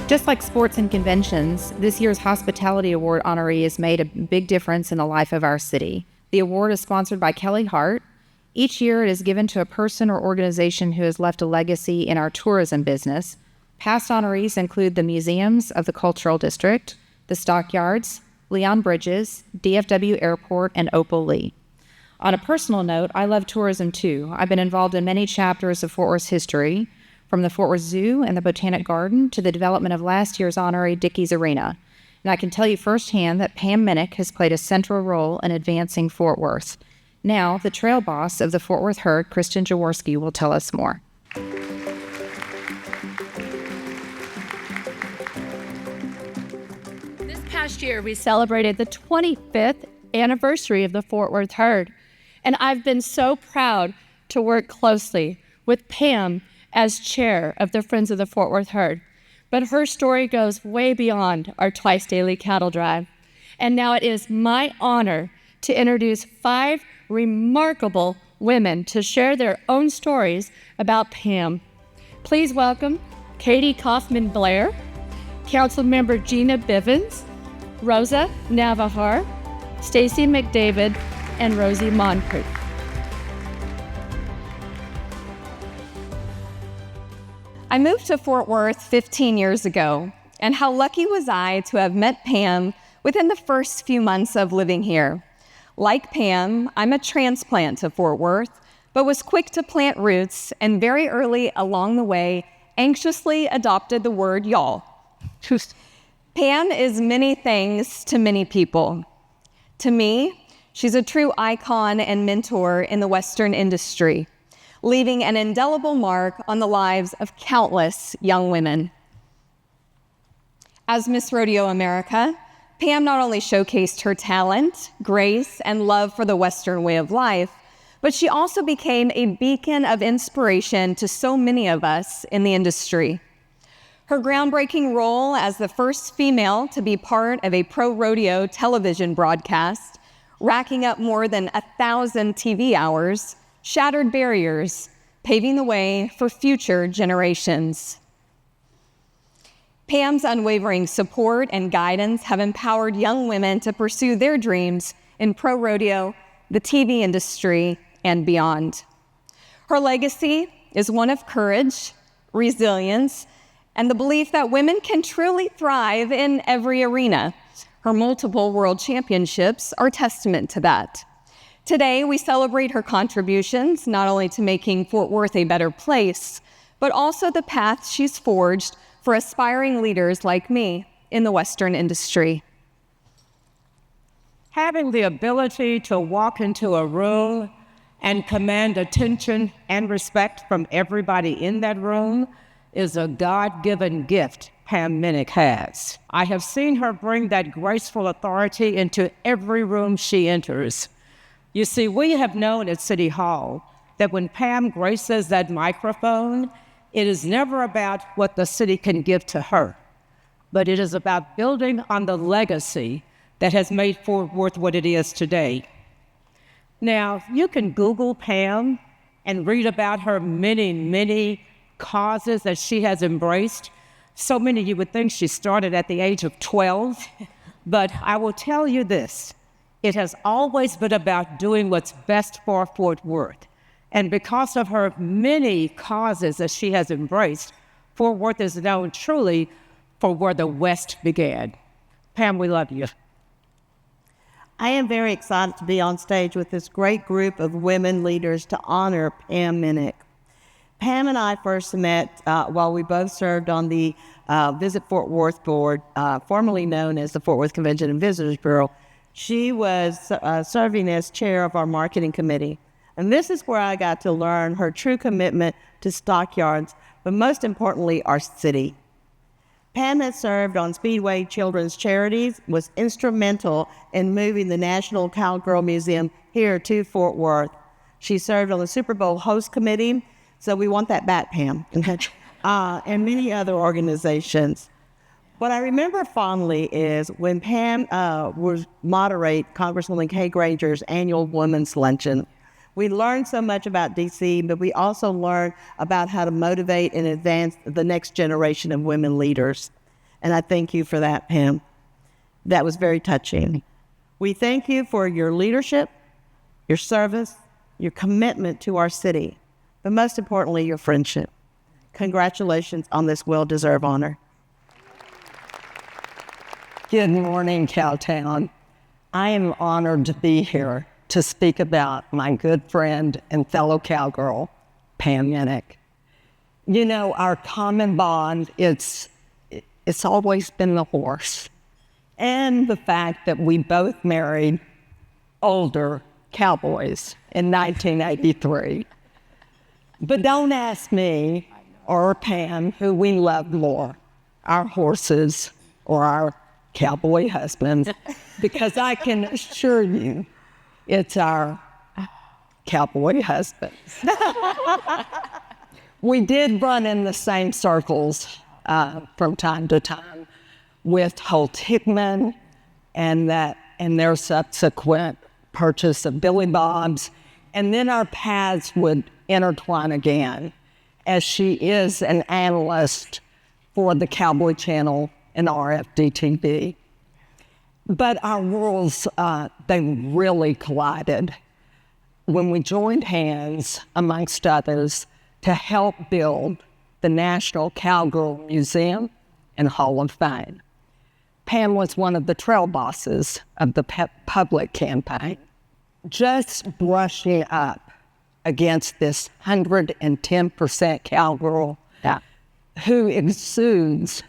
Just like sports and conventions, this year's Hospitality Award honoree has made a big difference in the life of our city. The award is sponsored by Kelly Hart. Each year it is given to a person or organization who has left a legacy in our tourism business. Past honorees include the museums of the Cultural District, the Stockyards, Leon Bridges, DFW Airport, and Opal Lee. On a personal note, I love tourism too. I've been involved in many chapters of Fort Worth's history, from the Fort Worth Zoo and the Botanic Garden to the development of last year's honoree Dickies Arena. And I can tell you firsthand that Pam Minnick has played a central role in advancing Fort Worth. Now, the trail boss of the Fort Worth Herd, Kristen Jaworski, will tell us more. This past year, we celebrated the 25th anniversary of the Fort Worth Herd, and I've been so proud to work closely with Pam as chair of the Friends of the Fort Worth Herd. But her story goes way beyond our twice daily cattle drive. And now it is my honor to introduce 5 remarkable women to share their own stories about Pam. Please welcome Katie Kaufman Blair, Councilmember Gina Bivens, Rosa Navahar, Stacy McDavid, and Rosie Moncrief. I moved to Fort Worth 15 years ago, and how lucky was I to have met Pam within the first few months of living here. Like Pam, I'm a transplant to Fort Worth, but was quick to plant roots and very early along the way anxiously adopted the word y'all. Pam is many things to many people. To me, she's a true icon and mentor in the Western industry, leaving an indelible mark on the lives of countless young women. As Miss Rodeo America, Pam not only showcased her talent, grace, and love for the Western way of life, but she also became a beacon of inspiration to so many of us in the industry. Her groundbreaking role as the first female to be part of a pro rodeo television broadcast, racking up more than 1,000 TV hours, shattered barriers, paving the way for future generations. Pam's unwavering support and guidance have empowered young women to pursue their dreams in pro rodeo, the TV industry, and beyond. Her legacy is one of courage, resilience, and the belief that women can truly thrive in every arena. Her multiple world championships are testament to that. Today, we celebrate her contributions, not only to making Fort Worth a better place, but also the path she's forged for aspiring leaders like me in the Western industry. Having the ability to walk into a room and command attention and respect from everybody in that room is a God-given gift Pam Minnick has. I have seen her bring that graceful authority into every room she enters. You see, we have known at City Hall that when Pam graces that microphone, it is never about what the city can give to her, but it is about building on the legacy that has made Fort Worth what it is today. Now, you can Google Pam and read about her many, many causes that she has embraced. So many you would think she started at the age of 12, but I will tell you this. It has always been about doing what's best for Fort Worth. And because of her many causes that she has embraced, Fort Worth is known truly for where the West began. Pam, we love you. I am very excited to be on stage with this great group of women leaders to honor Pam Minnick. Pam and I first met while we both served on the Visit Fort Worth board, formerly known as the Fort Worth Convention and Visitors Bureau. She was serving as chair of our marketing committee. And this is where I got to learn her true commitment to Stockyards, but most importantly, our city. Pam has served on Speedway Children's Charities, was instrumental in moving the National Cowgirl Museum here to Fort Worth. She served on the Super Bowl host committee, so we want that back, Pam, and many other organizations. What I remember fondly is when Pam would moderate Congresswoman Kay Granger's annual Women's Luncheon. We learned so much about DC, but we also learned about how to motivate and advance the next generation of women leaders. And I thank you for that, Pam. That was very touching. We thank you for your leadership, your service, your commitment to our city, but most importantly, your friendship. Congratulations on this well-deserved honor. Good morning, Cowtown. I am honored to be here to speak about my good friend and fellow cowgirl, Pam Minnick. You know, our common bond, it's always been the horse, and the fact that we both married older cowboys in 1983. But don't ask me or Pam who we love more, our horses or our cowboy husbands, because I can assure you it's our cowboy husbands. We did run in the same circles from time to time with Holt Hickman and their subsequent purchase of Billy Bob's, and then our paths would intertwine again, as she is an analyst for the Cowboy Channel and RFD-TV. But our worlds, they really collided when we joined hands, amongst others, to help build the National Cowgirl Museum and Hall of Fame. Pam was one of the trail bosses of the public campaign. Just brushing up against this 110% cowgirl who exudes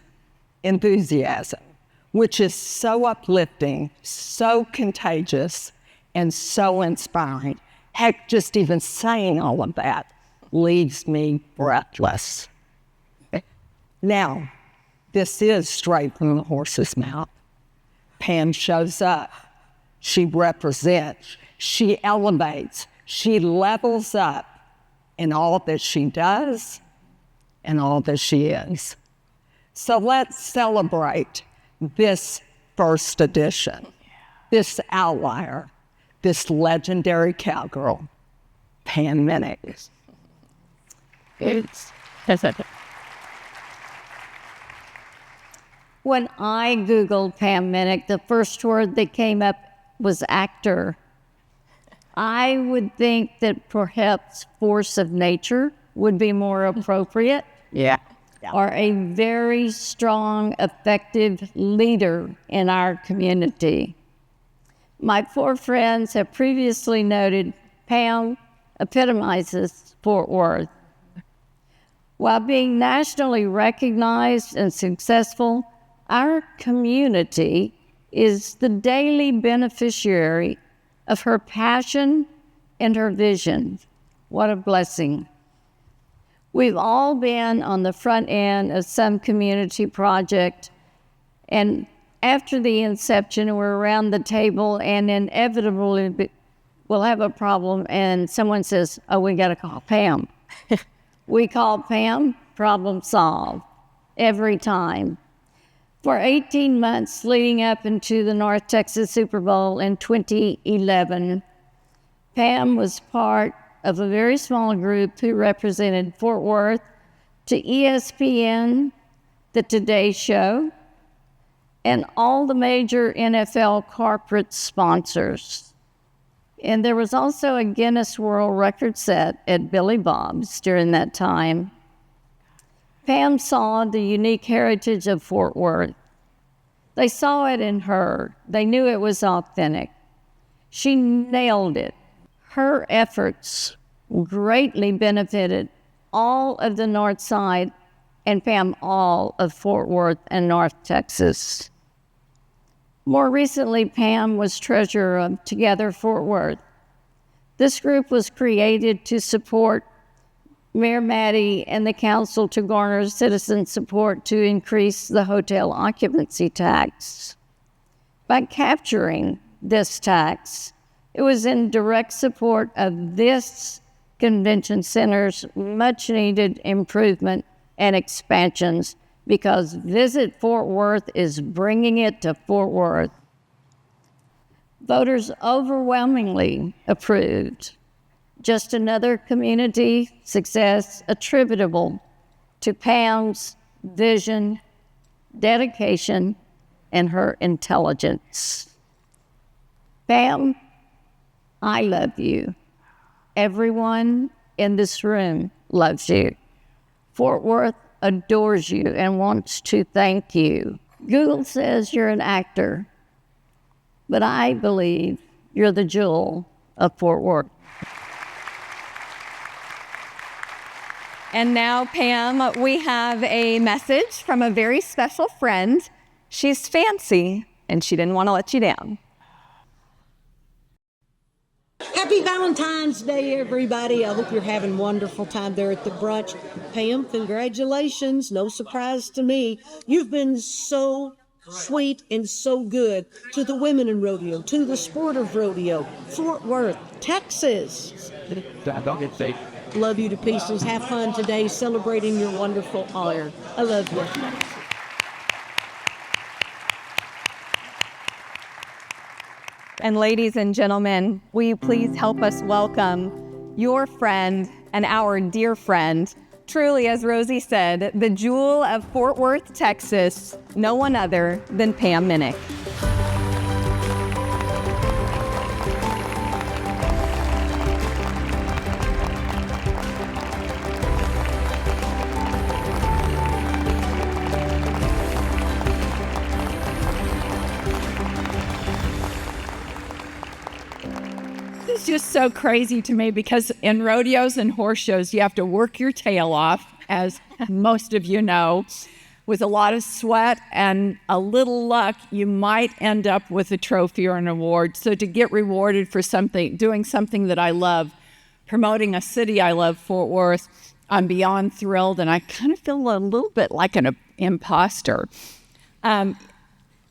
enthusiasm, which is so uplifting, so contagious, and so inspiring. Heck, just even saying all of that leaves me breathless. Now, this is straight from the horse's mouth. Pam shows up. She represents. She elevates. She levels up in all that she does and all that she is. So let's celebrate this first edition, this outlier, this legendary cowgirl, Pam Minnick. When I Googled Pam Minnick, the first word that came up was actor. I would think that perhaps force of nature would be more appropriate. Yeah. Or a very strong, effective leader in our community. My four friends have previously noted Pam epitomizes Fort Worth. While being nationally recognized and successful, our community is the daily beneficiary of her passion and her vision. What a blessing. We've all been on the front end of some community project, and after the inception, we're around the table, and inevitably we'll have a problem, and someone says, oh, we got to call Pam. We call Pam, problem solved, every time. For 18 months leading up into the North Texas Super Bowl in 2011, Pam was part of a very small group who represented Fort Worth to ESPN, the Today Show, and all the major NFL corporate sponsors. And there was also a Guinness World Record set at Billy Bob's during that time. Pam saw the unique heritage of Fort Worth. They saw it in her. They knew it was authentic. She nailed it. Her efforts greatly benefited all of the North Side and Pam all of Fort Worth and North Texas. More recently, Pam was treasurer of Together Fort Worth. This group was created to support Mayor Maddie and the council to garner citizen support to increase the hotel occupancy tax. By capturing this tax, it was in direct support of this convention center's much-needed improvement and expansions, because Visit Fort Worth is bringing it to Fort Worth. Voters overwhelmingly approved. Just another community success attributable to Pam's vision, dedication, and her intelligence. Pam, I love you. Everyone in this room loves you. Fort Worth adores you and wants to thank you. Google says you're an actor, but I believe you're the jewel of Fort Worth. And now, Pam, we have a message from a very special friend. She's fancy, and she didn't want to let you down. Happy Valentine's Day, everybody. I hope you're having a wonderful time there at the brunch. Pam, congratulations. No surprise to me. You've been so sweet and so good to the women in rodeo, to the sport of rodeo, Fort Worth, Texas. Love you to pieces. Have fun today celebrating your wonderful honor. I love you. And ladies and gentlemen, will you please help us welcome your friend and our dear friend, truly, as Rosie said, the jewel of Fort Worth, Texas, no one other than Pam Minnick. It's just so crazy to me because in rodeos and horse shows, you have to work your tail off, as most of you know, with a lot of sweat and a little luck, you might end up with a trophy or an award. So to get rewarded for something, doing something that I love, promoting a city I love, Fort Worth, I'm beyond thrilled, and I kind of feel a little bit like an imposter.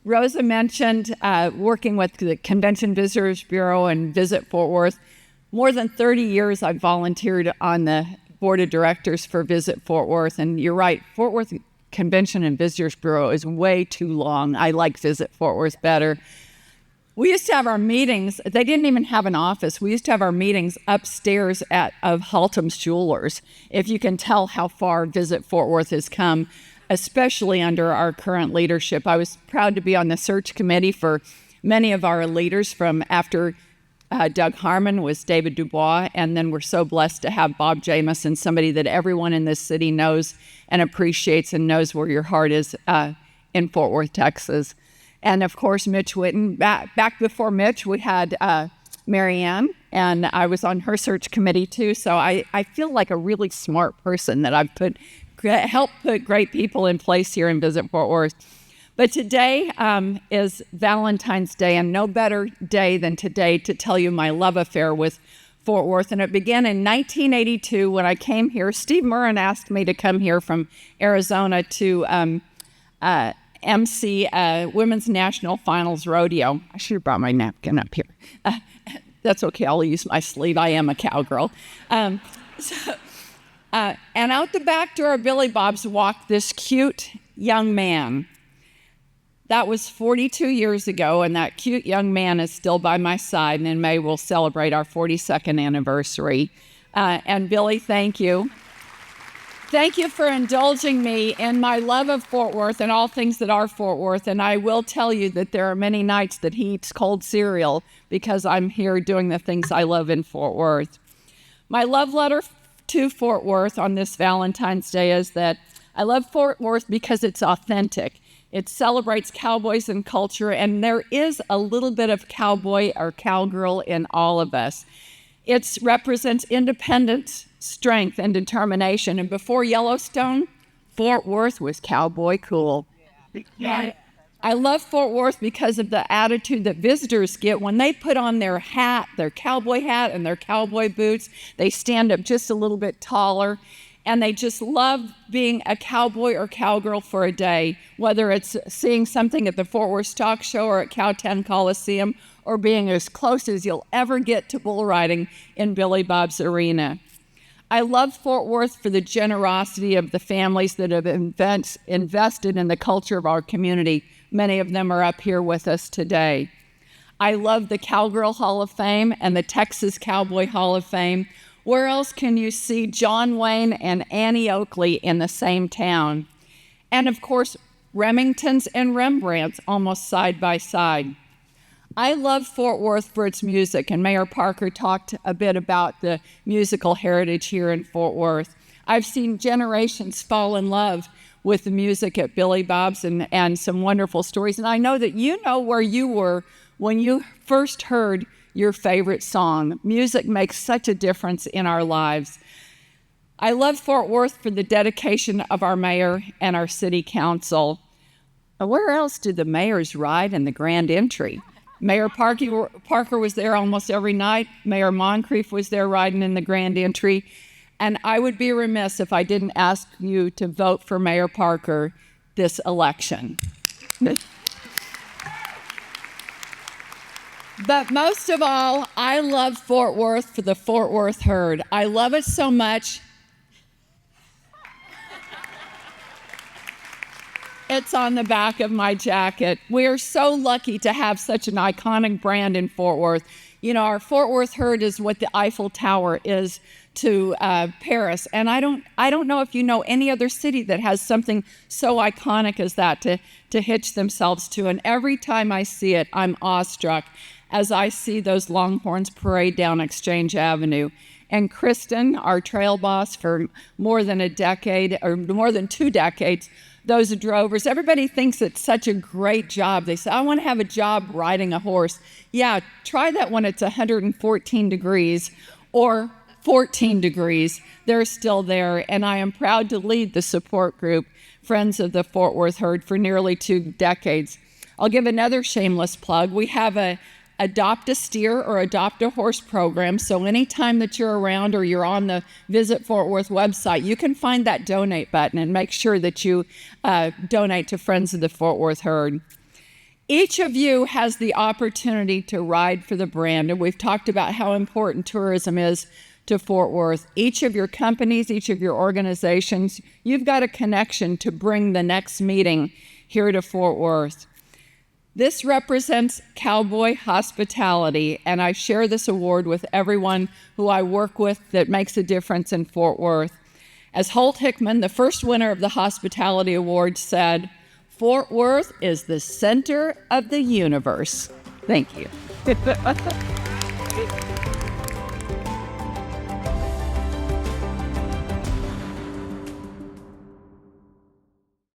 Rosa mentioned working with the Convention Visitors Bureau and Visit Fort Worth. More than 30 years I've volunteered on the board of directors for Visit Fort Worth. And you're right, Fort Worth Convention and Visitors Bureau is way too long. I like Visit Fort Worth better. We used to have our meetings, they didn't even have an office. We used to have our meetings upstairs of Haltom's Jewelers. If you can tell how far Visit Fort Worth has come, especially under our current leadership. I was proud to be on the search committee for many of our leaders from after Doug Harmon was David Dubois, and then we're so blessed to have Bob Jamison, somebody that everyone in this city knows and appreciates and knows where your heart is in Fort Worth, Texas. And of course, Mitch Whitten. Back before Mitch, we had Marianne, and I was on her search committee too, so I feel like a really smart person that I've helped put great people in place here in Visit Fort Worth. But today is Valentine's Day, and no better day than today to tell you my love affair with Fort Worth. And it began in 1982 when I came here. Steve Murrin asked me to come here from Arizona to MC Women's National Finals Rodeo. I should have brought my napkin up here. That's okay, I'll use my sleeve. I am a cowgirl. And out the back door of Billy Bob's walked this cute young man. That was 42 years ago, and that cute young man is still by my side, and in May we'll celebrate our 42nd anniversary. And Billy, thank you. Thank you for indulging me in my love of Fort Worth and all things that are Fort Worth, and I will tell you that there are many nights that he eats cold cereal because I'm here doing the things I love in Fort Worth. My love letter to Fort Worth on this Valentine's Day is that I love Fort Worth because it's authentic. It celebrates cowboys and culture, and there is a little bit of cowboy or cowgirl in all of us. It represents independence, strength, and determination. And before Yellowstone, Fort Worth was cowboy cool. Yeah. I love Fort Worth because of the attitude that visitors get when they put on their hat, their cowboy hat and their cowboy boots. They stand up just a little bit taller, and they just love being a cowboy or cowgirl for a day, whether it's seeing something at the Fort Worth Stock Show or at Cowtown Coliseum, or being as close as you'll ever get to bull riding in Billy Bob's Arena. I love Fort Worth for the generosity of the families that have invested in the culture of our community. Many of them are up here with us today. I love the Cowgirl Hall of Fame and the Texas Cowboy Hall of Fame. Where else can you see John Wayne and Annie Oakley in the same town? And of course, Remingtons and Rembrandts almost side by side. I love Fort Worth for its music, and Mayor Parker talked a bit about the musical heritage here in Fort Worth. I've seen generations fall in love with the music at Billy Bob's and some wonderful stories. And I know that you know where you were when you first heard your favorite song. Music makes such a difference in our lives. I love Fort Worth for the dedication of our mayor and our city council. Where else do the mayors ride in the grand entry? Mayor Parker was there almost every night. Mayor Moncrief was there riding in the grand entry. And I would be remiss if I didn't ask you to vote for Mayor Parker this election. But most of all, I love Fort Worth for the Fort Worth Herd. I love it so much. It's on the back of my jacket. We are so lucky to have such an iconic brand in Fort Worth. You know, our Fort Worth Herd is what the Eiffel Tower is to Paris. And I don't know if you know any other city that has something so iconic as that to hitch themselves to. And every time I see it, I'm awestruck as I see those Longhorns parade down Exchange Avenue. And Kristen, our trail boss for more than a decade, or more than 2 decades, those drovers, everybody thinks it's such a great job. They say, I want to have a job riding a horse. Yeah, try that when it's 114 degrees or 14 degrees. They're still there. And I am proud to lead the support group, Friends of the Fort Worth Herd, for nearly 2 decades. I'll give another shameless plug. We have a Adopt a Steer or Adopt a Horse program. So anytime that you're around or you're on the Visit Fort Worth website, you can find that donate button and make sure that you donate to Friends of the Fort Worth Herd. Each of you has the opportunity to ride for the brand, and we've talked about how important tourism is to Fort Worth. Each of your companies, each of your organizations, you've got a connection to bring the next meeting here to Fort Worth. This represents cowboy hospitality, and I share this award with everyone who I work with that makes a difference in Fort Worth. As Holt Hickman, the first winner of the Hospitality Award, said, Fort Worth is the center of the universe. Thank you.